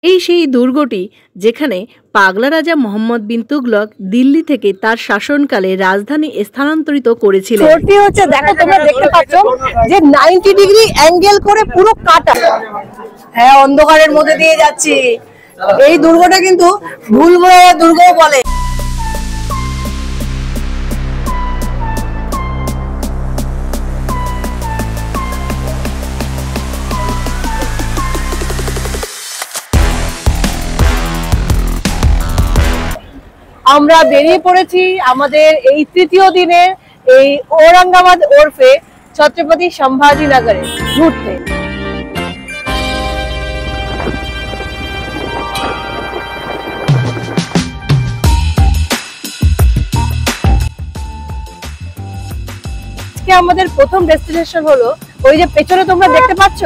এই সেই দুর্গটি যেখানে পাগলা রাজা মোহাম্মদ বিন তুগলক দিল্লি থেকে তার শাসনকালে রাজধানী স্থানান্তরিত করেছিলেন। ফোর্টটি হচ্ছে, দেখো তোমরা দেখতে পাচ্ছ যে 90 ডিগ্রি অ্যাঙ্গেল করে পুরো কাটা। হ্যাঁ, অন্ধকারের মধ্যে দিয়ে যাচ্ছি। এই দুর্গটা কিন্তু ভুলভুলাইয়া দুর্গও বলে। আমরা বেরিয়ে পড়েছি আমাদের এই তৃতীয় দিনে এই ঔরঙ্গাবাদ ওরফে ছত্রপতি সম্ভাজি নগরে ঘুরতে। আজকে আমাদের প্রথম ডেস্টিনেশন হলো ওই যে পেছনে তোমরা দেখতে পাচ্ছ,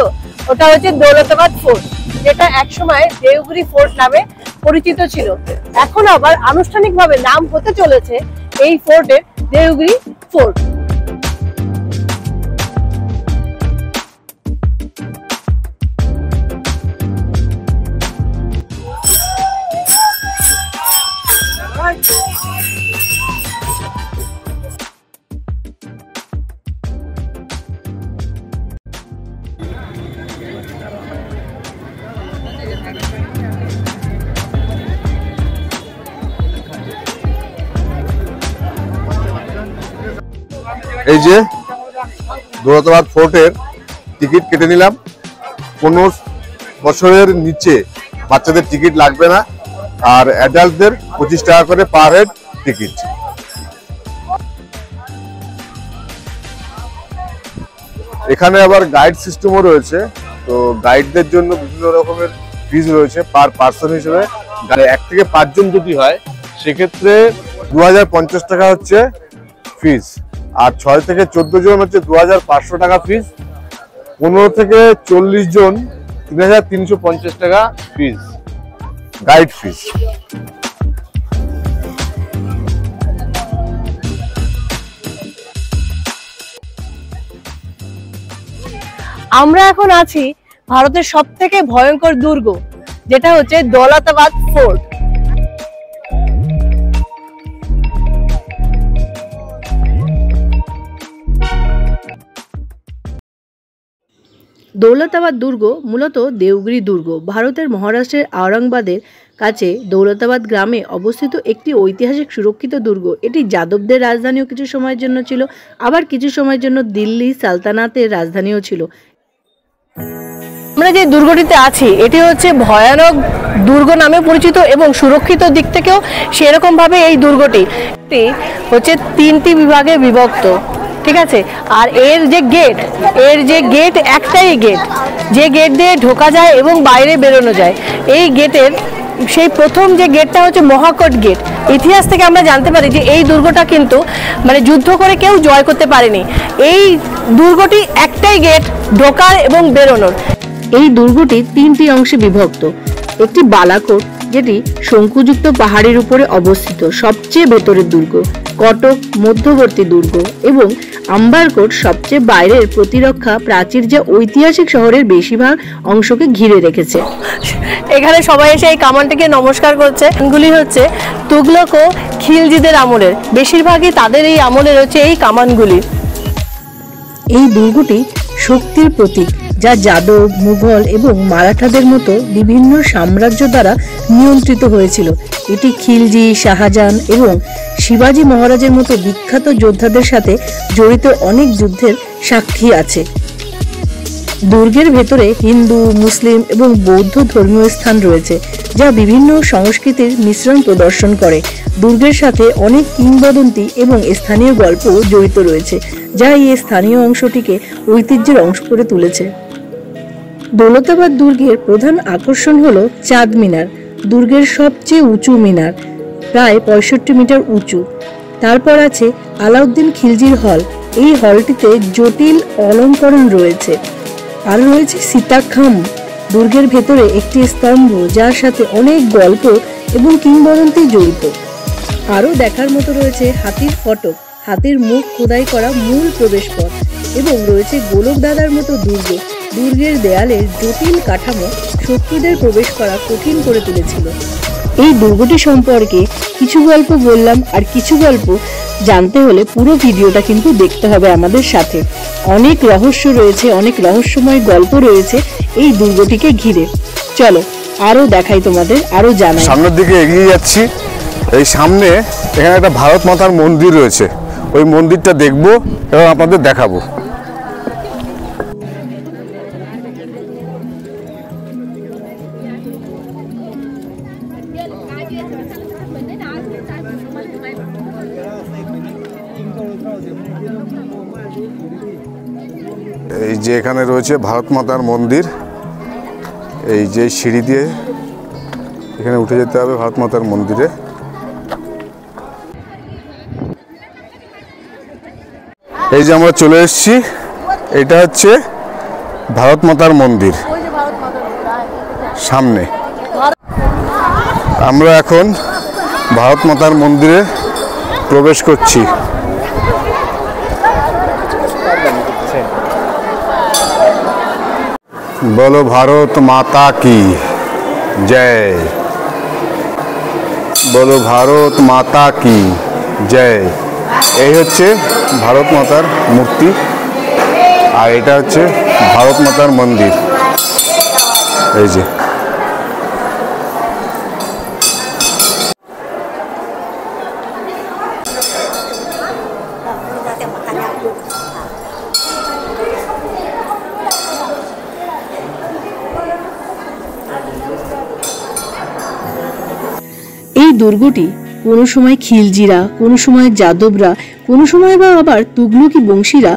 ওটা হচ্ছে দৌলতাবাদ ফোর্ট, যেটা একসময় দেওঘরি ফোর্ট নামে পরিচিত ছিল। এখন আবার আনুষ্ঠানিকভাবে নাম হতে চলেছে এই ফোর্টের দেওঘরি ফোর্ট। এই যে দৌলতাবাদ ফোর্টের টিকিট কেটে নিলাম। 15 বছরের নিচে বাচ্চাদের টিকিট লাগবে না, আর অ্যাডাল্টদের 25 টাকা করে পার হেড টিকিট। এখানে আবার গাইড সিস্টেমও রয়েছে, তো গাইডদের জন্য বিভিন্ন রকমের ফিজ রয়েছে পার পার্সন হিসেবে। 1 থেকে 5 জন যদি হয় সেক্ষেত্রে 2050 টাকা হচ্ছে ফিজ, আর 6 থেকে 14 জন হচ্ছে 2500 টাকা ফিজ, 15 থেকে 40 জন 3350 টাকা ফিজ, গাইড ফিজ। আমরা এখন আছি ভারতের সবথেকে ভয়ঙ্কর দুর্গ, যেটা হচ্ছে দৌলতাবাদ ফোর্ট। দৌলতাবাদ দুর্গ মূলত দেওঘরি দুর্গ, ভারতের মহারাষ্ট্রের ঔরঙ্গাবাদের কাছে দৌলতাবাদ গ্রামে অবস্থিত একটি ঐতিহাসিক সুরক্ষিত দুর্গ। এটি যাদবদের রাজধানীও কিছু সময়ের জন্য ছিল, আবার কিছু সময়ের জন্য দিল্লি সালতানাতের রাজধানীও ছিল। আমরা যে দুর্গটিতে আছি এটি হচ্ছে ভয়ানক দুর্গ নামে পরিচিত এবং সুরক্ষিত দিক থেকেও সেরকম ভাবে এই দুর্গটি হচ্ছে 3টি বিভাগে বিভক্ত, ঠিক আছে। আর এর যে গেট একটাই গেট, যে গেট দিয়ে ঢোকা যায় এবং বাইরে বেরোনো যায়। এই গেটের সেই প্রথম যে গেটটা হচ্ছে মহাকোট গেট। ইতিহাস থেকে আমরা জানতে পারি যে এই দুর্গটা কিন্তু মানে যুদ্ধ করে কেউ জয় করতে পারেনি। এই দুর্গটি একটাই গেট ঢোকার এবং বেরোনোর। এই দুর্গটি 3টি অংশে বিভক্ত। একটি বালাকোট, যেটি শঙ্কুযুক্ত পাহাড়ের উপরে অবস্থিত, সবচেয়ে ভেতরের দুর্গ। কটক মধ্যবর্তী দুর্গ এবং আম্বারকোট সবচেয়ে বাইরের প্রতিরক্ষা প্রাচীর, যা ঐতিহাসিক শহরের বেশিরভাগ অংশকে ঘিরে রেখেছে। এখানে সবাই এসে এই কামানটিকে নমস্কার করছে। এগুলি হচ্ছে তুগলক ও খিলজিদের আমলের, বেশিরভাগই তাদের এই আমলের হচ্ছে এই কামানগুলি। এই দুর্গটি শক্তির প্রতীক, যা যাদব, মুঘল এবং মারাঠাদের মতো বিভিন্ন সাম্রাজ্য দ্বারা নিয়ন্ত্রিত হয়েছিল। এটি খিলজি, শাহজাহান এবং শিবাজি মহারাজের মতো বিখ্যাত যোদ্ধাদের সাথে জড়িত অনেক যুদ্ধের সাক্ষী আছে। দুর্গের ভেতরে হিন্দু, মুসলিম এবং বৌদ্ধ ধর্মীয় স্থান রয়েছে, যা বিভিন্ন সংস্কৃতির মিশ্রণ প্রদর্শন করে। দুর্গের সাথে অনেক কিংবদন্তি এবং স্থানীয় গল্প জড়িত রয়েছে, যা এই স্থানীয় অংশটিকে ঐতিহ্যের অংশ করে তুলেছে। দৌলতাবাদ দুর্গের প্রধান আকর্ষণ হল চাঁদ মিনার, দুর্গের সবচেয়ে উঁচু মিনার, প্রায় 65 মিটার উঁচু। তারপর আছে আলাউদ্দিন খিলজির হল। এই হলটিতে জটিল অলঙ্করণ রয়েছে। আর রয়েছে সীতাখাম, দুর্গের ভেতরে একটি স্তম্ভ, যার সাথে অনেক গল্প এবং কিংবদন্তি জড়িত। আরও দেখার মতো রয়েছে হাতির ফটক, হাতির মুখ খোদাই করা মূল প্রবেশপথ, এবং রয়েছে গোলক দাদার মতো দুর্গ, দুর্গের দেয়ালের জটিল কাঠামো শত্রুদের প্রবেশ করা কঠিন করে তুলেছিল। এই দুর্গটি সম্পর্কে কিছু গল্প বললাম, আর কিছু গল্প জানতে হলে পুরো ভিডিওটা কিন্তু দেখতে হবে আমাদের সাথে। অনেক রহস্য রয়েছে, অনেক রহস্যময় গল্প রয়েছে এই দুর্গটিকে ঘিরে। চলো আরো দেখাই তোমাদের, আরো জানাই। সামনের দিকে এগিয়ে যাচ্ছি। এই সামনে এখানে একটা ভারত মাতার মন্দির রয়েছে, ওই মন্দিরটা দেখবো এবং আপনাদের দেখাবো। এই যে এখানে রয়েছে ভারত মাতার মন্দির, এই যে সিঁড়ি দিয়ে এখানে উঠে যেতে হবে ভারত মাতার মন্দিরে। এই যে আমরা চলে এসেছি, এটা হচ্ছে ভারত মাতার মন্দির সামনে। আমরা এখন ভারত মাতার মন্দিরে প্রবেশ করছি। বলো ভারত মাতা কি জয়, বলো ভারত মাতা কি জয়। এই হচ্ছে ভারত মাতার মূর্তি, আর এটা হচ্ছে ভারত মাতার মন্দির। এই যে এই দুর্গটি কোনো সময় খিলজিরা, কোনো সময় যাদবরা, কোনো সময় বা আবার তুগলকি বংশীরা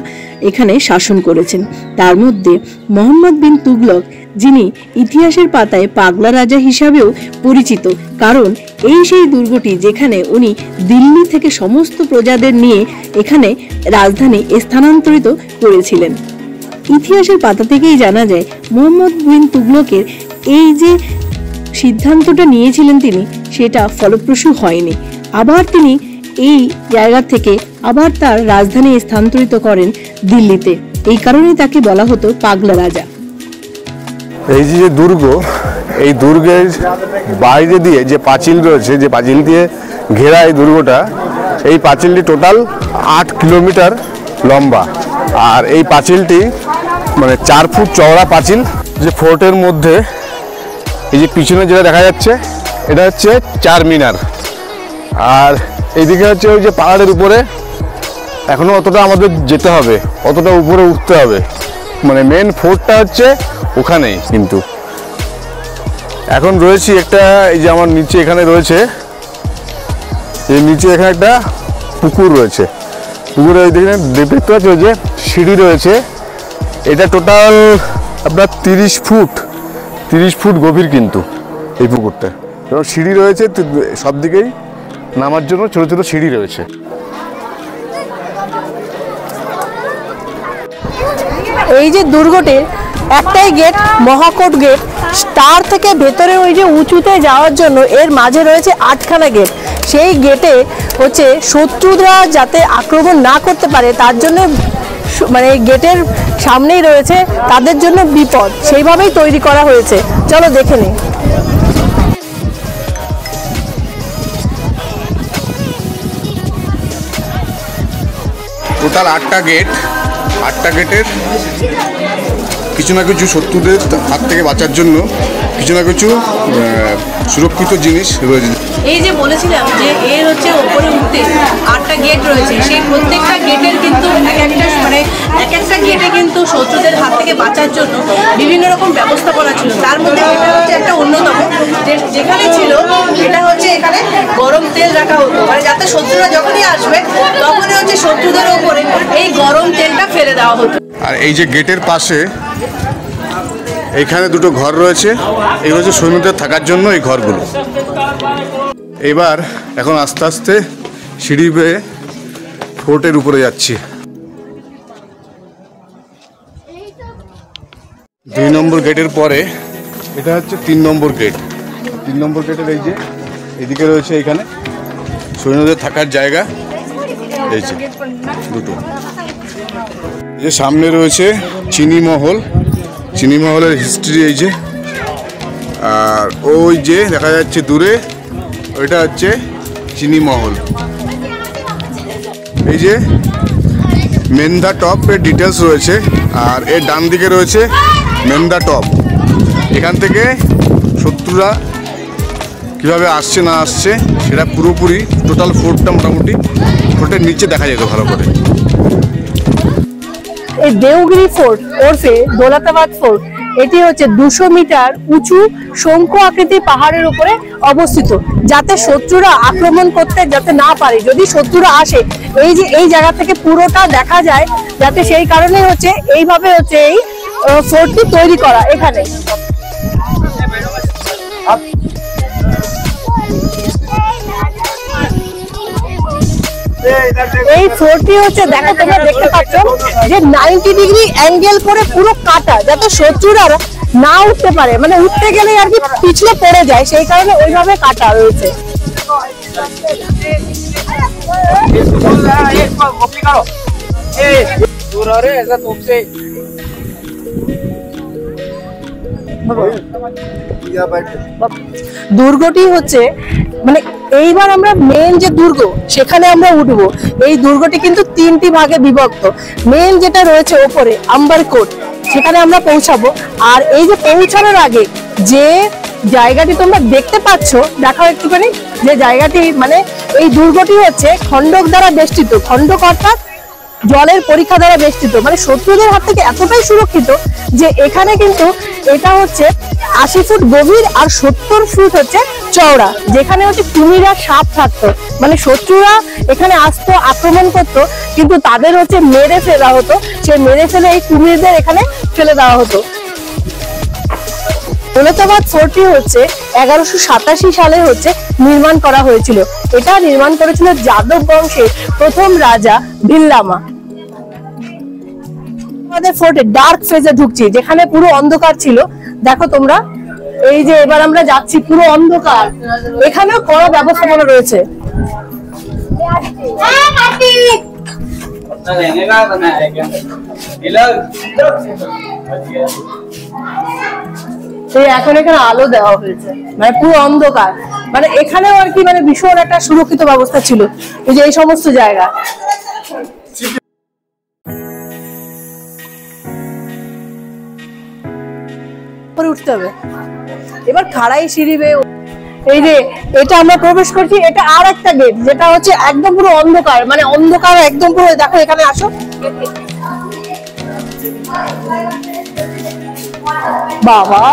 এখানে শাসন করেছেন। তার মধ্যে মোহাম্মদ বিন তুগলক, যিনি ইতিহাসের পাতায় পাগলা রাজা হিসাবেও পরিচিত, কারণ এই সেই দুর্গটি যেখানে উনি দিল্লি থেকে সমস্ত প্রজাদের নিয়ে এখানে রাজধানী স্থানান্তরিত করেছিলেন। ইতিহাসের পাতা থেকেই জানা যায় মোহাম্মদ বিন তুগলকের এই যে সিদ্ধান্তটা নিয়েছিলেন তিনি, সেটা ফলপ্রসূ হয়নি। আবার তিনি এই জায়গা থেকে আবার তার রাজধানী স্থানান্তরিত করেন দিল্লিতে। এই কারণেই তাকে বলা হতো পাগলা রাজা। এই যে দুর্গ, এই দুর্গের বাইরে দিয়ে যে পাঁচিল রয়েছে, যে পাঁচিল দিয়ে ঘেরা এই দুর্গটা, এই পাঁচিলটি টোটাল 8 কিলোমিটার লম্বা। আর এই পাঁচিলটি মানে 4 ফুট চওড়া পাঁচিল। যে ফোর্টের মধ্যে এই যে পিছনে যেটা দেখা যাচ্ছে, এটা হচ্ছে 4 মিনার। আর এইদিকে হচ্ছে ওই যে পাহাড়ের উপরে এখনো অতটা আমাদের যেতে হবে, অতটা উপরে উঠতে হবে। মানে মেন ফোর্টটা হচ্ছে ওখানেই। কিন্তু এখন রয়েছি একটা, এই যে আমার নিচে এখানে রয়েছে, এই নিচে এখানে একটা পুকুর রয়েছে। পুকুরে ওই দেখতে পাচ্ছি যে সিঁড়ি রয়েছে। এটা টোটাল আপনার 30 ফুট গভীর কিন্তু এই পুকুরটা। এবং সিঁড়ি রয়েছে সব দিকেই, নামার জন্য ছোট ছোট সিঁড়ি রয়েছে। এই যে দুর্গটির একটাই গেট, মহাকোট গেট। তার থেকে ভেতরে ওই যে উঁচুতে যাওয়ার জন্য এর মাঝে রয়েছে 8খানা গেট। সেই গেটে হচ্ছে শত্রুরা যাতে আক্রমণ না করতে পারে তার জন্য, মানে গেটের সামনেই রয়েছে তাদের জন্য বিপদ, সেইভাবেই তৈরি করা হয়েছে। চলো দেখে নিই। Total 8টা gate. 8টা গেটের কিছু না কিছু শত্রুদের হাত থেকে বাঁচার জন্য কিছু না কিছু সুরক্ষিত জিনিস রয়েছে। এই যে বলেছিলাম যে এর হচ্ছে ওপরে উঠতে 8টা গেট রয়েছে, সেই প্রত্যেকটা গেটের কিন্তু এক একটা গেটে কিন্তু শত্রুদের হাত থেকে বাঁচার জন্য বিভিন্ন রকম ব্যবস্থা করা ছিল। তার মধ্যে এটা হচ্ছে একটা অন্যতম, যেখানে ছিল এটা হচ্ছে এখানে গরম তেল রাখা হতো, মানে যাতে শত্রুরা যখনই আসবে তখনই হচ্ছে শত্রুদের ওপরে এই গরম তেলটা ফেলে দেওয়া হতো। আর এই যে গেটের পাশে এইখানে দুটো ঘর রয়েছে, এই হচ্ছে সৈন্যদের থাকার জন্য এই ঘরগুলো। এবার এখন আস্তে আস্তে সিঁড়ি বেয়ে ফোর্টের উপরে যাচ্ছি। 2 নম্বর গেটের পরে এটা হচ্ছে 3 নম্বর গেট। 3 নম্বর গেটের এই যে এদিকে রয়েছে এখানে সৈন্যদের থাকার জায়গা, এই যে দুটো। এই যে সামনে রয়েছে চিনি মহল, চিনি মহলের হিস্ট্রি এই যে, আর ওই যে দেখা যাচ্ছে দূরে ওইটা হচ্ছে চিনি মহল। এই যে মেন্দা টপ এর ডিটেলস রয়েছে, আর এর ডান দিকে রয়েছে মেন্দা টপ। এখান থেকে শত্রুরা কীভাবে আসছে না আসছে সেটা পুরোপুরি টোটাল ফোর্টটা মোটামুটি ফোর্টের নিচে দেখা যেত ভালো করে। এই দেওগিরি ফোর্ট ওরফে দৌলতাবাদ ফোর্ট, এটি হচ্ছে 200 মিটার উঁচু শঙ্কু আকৃতির পাহাড়ের উপরে অবস্থিত, যাতে শত্রুরা আক্রমণ করতে যাতে না পারে। যদি শত্রুরা আসে, এই যে এই জায়গা থেকে পুরোটা দেখা যায়, যাতে সেই কারণে হচ্ছে এইভাবে হচ্ছে এই ফোর্টটি তৈরি করা এখানে। এই ফোর্টটি হচ্ছে দেখো, তোমরা দেখতে পাচ্ছ যে 90 ডিগ্রি অ্যাঙ্গেল করে পুরো কাটা, যাতে শত্রুরা না উঠতে পারে, মানে উঠতে গেলে আর কি পিছলে পড়ে যায়, সেই কারণে ওইভাবে কাটা রয়েছে। দুর্গটি হচ্ছে মানে এইবার আমরা মেন যে দুর্গ সেখানে আমরা উঠবো। এই দুর্গটি কিন্তু 3টি ভাগে বিভক্ত। মেন যেটা রয়েছে ওপরে আম্বারকোট, সেখানে আমরা পৌঁছাবো। আর এই যে পৌঁছানোর আগে যে জায়গাটি তোমরা দেখতে পাচ্ছ, দেখাও একটুখানি, যে জায়গাটি মানে এই দুর্গটি হচ্ছে খণ্ডক দ্বারা বেষ্টিত। খণ্ডক অর্থাৎ জলের পরীক্ষা দ্বারা বেষ্টিত, মানে শত্রুদের হাত থেকে এতটাই সুরক্ষিত যে এখানে কিন্তু এটা হচ্ছে 80 ফুট গভীর আর 70 ফুট হচ্ছে চওড়া, যেখানে হচ্ছে কুমিরা সাপ থাকতো। মানে শত্রুরা এখানে আসতো, আক্রমণ করতো, কিন্তু তাদের হচ্ছে মেরে ফেলা হতো। সেই মেরে ফেলে এই কুমিরদের এখানে ফেলে দেওয়া হতো। দৌলতাবাদ ফোর্টটি হচ্ছে 1187 সালে হচ্ছে নির্মাণ করা হয়েছিল। এটা নির্মাণ করেছিল যাদব বংশের প্রথম রাজা ভিল্লামা। আমাদের ফোর্টে ডার্ক ফেজে ঢুকছি, যেখানে পুরো অন্ধকার ছিল। দেখো তোমরা, এই যে এবার আমরা যাচ্ছি পুরো অন্ধকার, এখানেও কড়া ব্যবস্থাপনা রয়েছে। এখন এখানে আলো দেওয়া হয়েছে, মানে পুরো অন্ধকার, মানে এখানেও আর কি মানে ভীষণ একটা সুরক্ষিত ব্যবস্থা ছিল এই যে এই সমস্ত জায়গা। উঠতে হবে এবার খাড়াই সিঁড়ি বেয়ে। এই যে এটা আমরা প্রবেশ করছি, এটা আর একটা গেট, যেটা হচ্ছে একদম পুরো অন্ধকার, মানে অন্ধকার একদম পুরো। দেখো এখানে আসো, বাবা,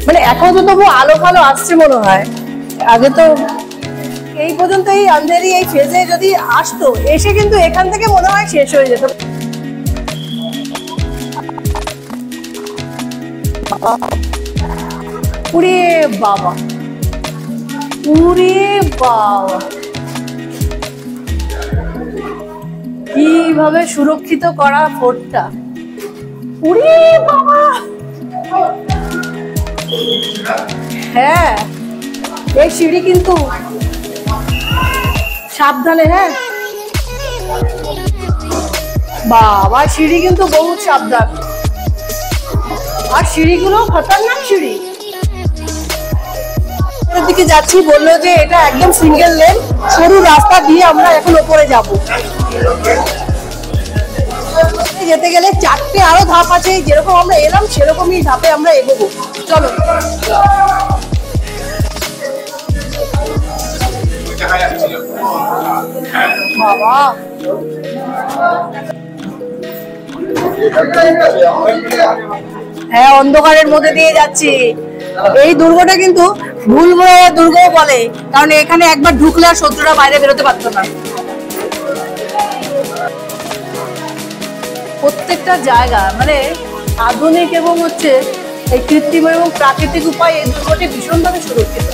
মানে এখন তো তবু আলো ফালো আসছে মনে হয়। আগে তো এই পর্যন্ত এই আন্ধেরি এই ফেজে যদি আসতো, এসে কিন্তু এখান থেকে মনে হয় শেষ হয়ে যেত। উরে বাবা, উরে বাবা, কিভাবে সুরক্ষিত করা ফোর্টটা। উরে বাবা, হ্যাঁ এই সিঁড়ি কিন্তু সাবধানে। হ্যাঁ বাবা, সিঁড়ি কিন্তু বহুত সাবধান, আর সিঁড়িগুলো খতরনাক সিঁড়ি। দিকে যাচ্ছি, বললো যে এটা একদম সিঙ্গেল লেন সরু রাস্তা দিয়ে আমরা এখন উপরে যাব। যেতে গেলে 4টে আরো ধাপ আছে, যেরকম আমরা এলাম সেরকমই ধাপে আমরা এগোবো। চলো। বাবা, হ্যাঁ অন্ধকারের মধ্যে দিয়ে যাচ্ছি। এই দুর্গটা কিন্তু ভুলভুলাইয়া দুর্গ বলে, কারণ এখানে একবার ঢুকলে আর শত্রুরা বাইরে বেরোতে পারতো না। প্রত্যেকটা জায়গা মানে আধুনিক এবং হচ্ছে এই কৃত্রিম এবং প্রাকৃতিক উপায় এই দুর্গটি ভীষণভাবে সুরক্ষিত।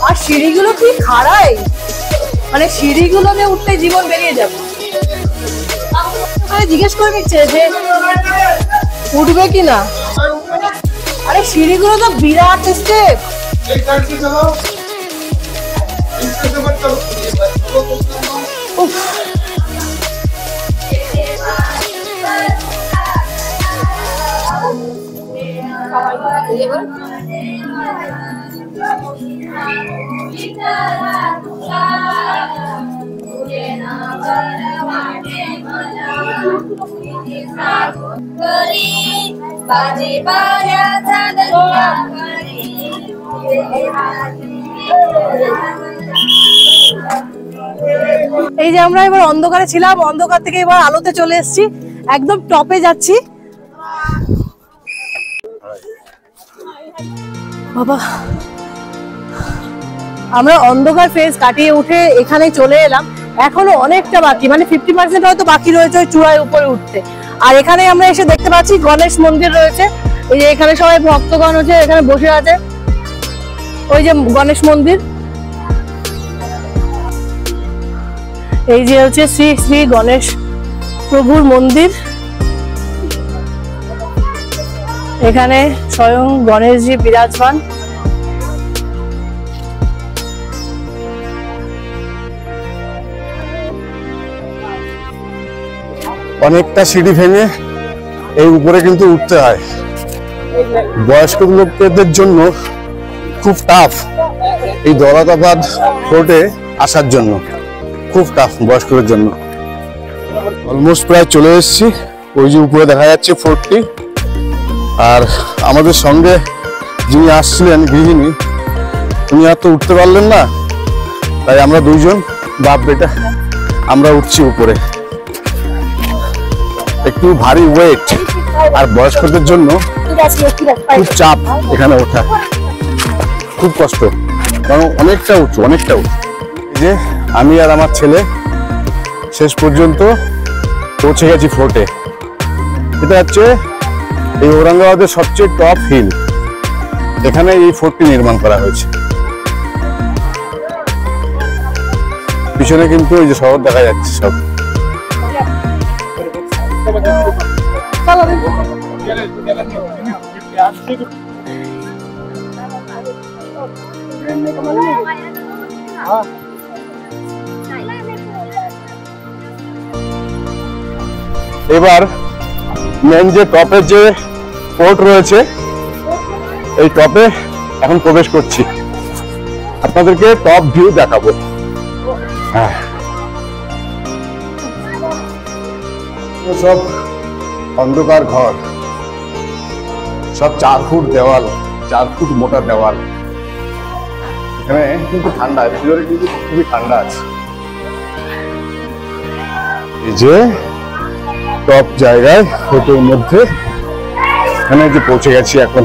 আর সিঁড়িগুলো কি খাড়াই, মানে সিঁড়িগুলোতে উঠতে জীবন বেরিয়ে যাবে। জিজ্ঞেস করে নিচ্ছে যে উঠবে কিনা। আরে সিঁড়িগুলো তো বিরাট স্টেপ। এই যে আমরা এবার অন্ধকারে ছিলাম, অন্ধকার থেকে এবার আলোতে চলে এসেছি, একদম টপে যাচ্ছি। বাবা, আমরা অন্ধকার ফেজ কাটিয়ে উঠে এখানে চলে এলাম। এখনো অনেকটা বাকি, মানে 50% হয়তো বাকি রয়েছে ওই চূড়ায় উপরে উঠতে। আর এখানে আমরা এসে দেখতে পাচ্ছি গণেশ মন্দির রয়েছে। এই যে এখানে সবাই ভক্তগণ হচ্ছে এখানে বসে আছে, ওই যে গণেশ মন্দির। এই যে হচ্ছে শ্রী শ্রী গণেশ প্রভুর মন্দির। এখানে স্বয়ং গণেশজি বিরাজমান। অনেকটা সিঁড়ি ভেঙে এই উপরে কিন্তু উঠতে হয়। বয়স্ক লোকদের জন্য খুব টাফ এই দৌলতাবাদ ফোর্টে আসার জন্য, খুব টাফ বয়স্কদের জন্য। অলমোস্ট প্রায় চলে এসেছি। ওই যে উপরে দেখা যাচ্ছে ফোর্টটি। আর আমাদের সঙ্গে যিনি আসছিলেন গৃহিণী, উনি আর তো উঠতে পারলেন না, তাই আমরা দুইজন বাপ বেটা আমরা উঠছি উপরে। একটু ভারী ওয়েট, আর বয়স্কদের জন্য খুব চাপ এখানে ওঠা, খুব কষ্ট, কারণ অনেকটা উঁচু, অনেকটা উঁচু। এই যে আমি আর আমার ছেলে শেষ পর্যন্ত পৌঁছে গেছি ফোর্টে। এটা হচ্ছে এই ঔরঙ্গাবাদের সবচেয়ে টপ হিল, এখানে এই ফোর্টটি নির্মাণ করা হয়েছে। পিছনে কিন্তু এই যে শহর দেখা যাচ্ছে সব। এবার মেন যে টপের যে ফোর্ট রয়েছে, এই টপে এখন প্রবেশ করছি, আপনাদেরকে টপ ভিউ দেখাবো। সব অন্ধকার ঘর, সব 4 ফুট দেওয়াল, 4 ফুট মোটা দেওয়াল। এখানে কিন্তু ঠান্ডা, ভিতরে কিন্তু খুবই ঠান্ডা আছে। এই যে টপ জায়গায় ফোর্টের মধ্যে এখানে যে পৌঁছে গেছি এখন।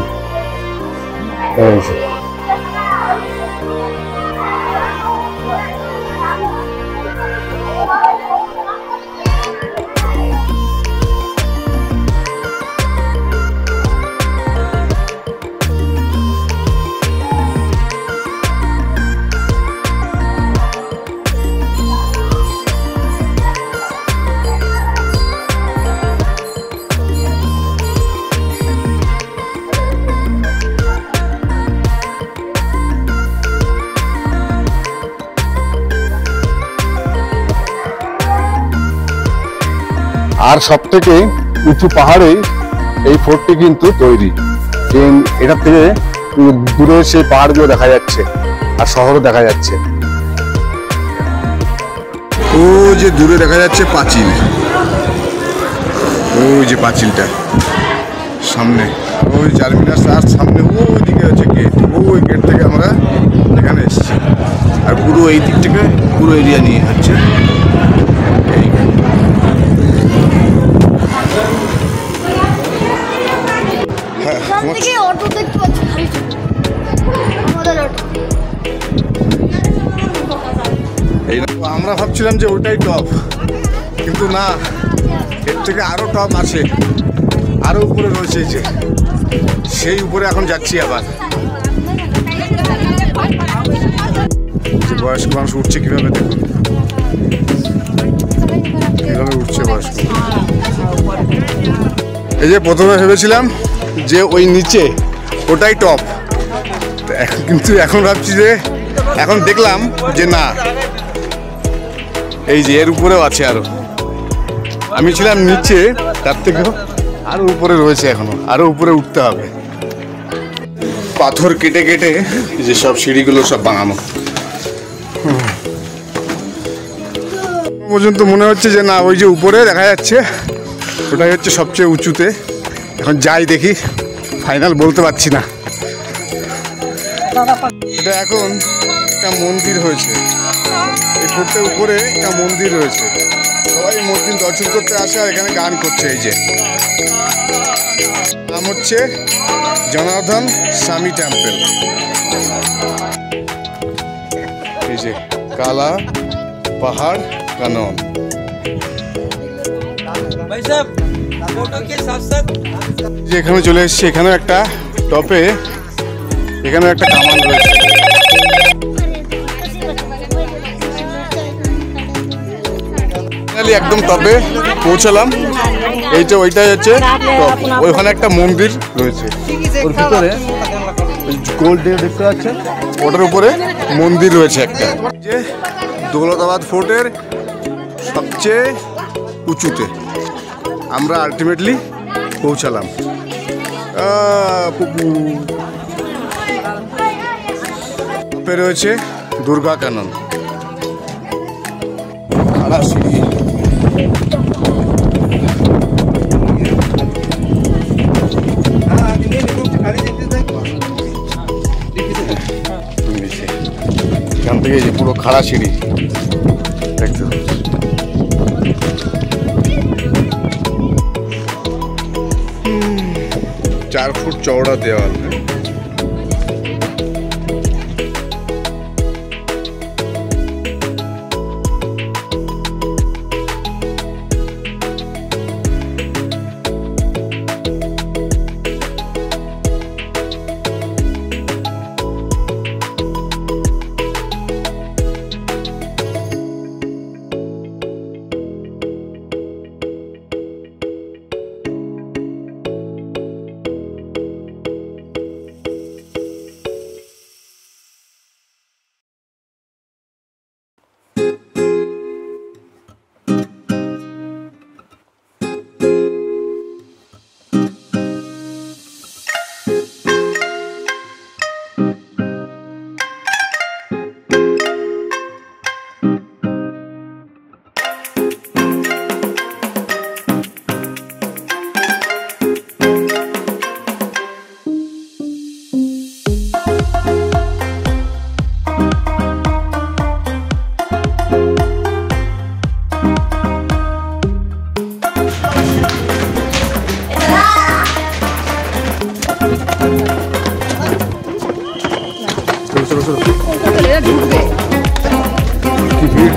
আর সব থেকে উঁচু পাহাড়ে এই ফোর্টটি কিন্তু তৈরি। এটা থেকে দূরে সেই পাহাড়গুলো দেখা যাচ্ছে, আর শহরও দেখা যাচ্ছে। ও যে দূরে দেখা যাচ্ছে পাঁচিল, ওই যে পাঁচিলটা সামনে, ওই টার্মিনাস, আর সামনে ওই দিকে হচ্ছে গেট। ওই গেট থেকে আমরা এখানে এসেছি। আর পুরো এই দিক থেকে পুরো এরিয়া নিয়ে হচ্ছে এই। আমরা ভাবছিলাম যে ওটাই টপ, কিন্তু না, এর থেকে আরো টপ আছে, আরো উপরে রয়েছে। যে সেই উপরে এখন যাচ্ছি আবার। বয়স্ক মানুষ উঠছে কিভাবে, দেখুন কিভাবে উঠছে বয়স্ক। এই যে প্রথমে ভেবেছিলাম যে ওই নিচে ওটাই টপ, কিন্তু এখন ভাবছি যে, এখন দেখলাম যে না, এই যে এর উপরেও আছে আরো। আমি ছিলাম নিচে, তার থেকেও আরো উপরে রয়েছে, এখনো আরো উপরে উঠতে হবে। পাথর কেটে কেটে যে সব সিঁড়িগুলো সব বানানো। পর্যন্ত মনে হচ্ছে যে না, ওই যে উপরে দেখা যাচ্ছে ওটাই হচ্ছে সবচেয়ে উঁচুতে। এখন যাই দেখি, ফাইনাল বলতে পারছি না। এটা এখন একটা মন্দির হয়েছে, এই ফোর্টের উপরে একটা মন্দির রয়েছে, সবাই মন্দির দর্শন করতে আসে আর এখানে গান করছে। এই যে নাম হচ্ছে জনার্দন স্বামী টেম্পল। এই যে কালা পাহাড় কানন। যে এখানে চলে এসেছি, এখানেও একটা টপে, এখানেও একটা কামান রয়েছে। একদম টপে পৌঁছালাম। ওইটাই হচ্ছে টপ। ওইখানে একটা মন্দির রয়েছে, ওর ভিতরে গোল দেখতে পাচ্ছেন, ওটার উপরে মন্দির রয়েছে একটা। যে দৌলতাবাদ ফোর্টের সবচেয়ে উঁচুতে আমরা আলটিমেটলি পৌঁছালাম। রয়েছে দুর্গা কানন। এখান থেকে যে পুরো খাড়া সিঁড়ি দেখতে 4 ফুট চওড়া দেওয়াল।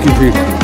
কি ভিড়।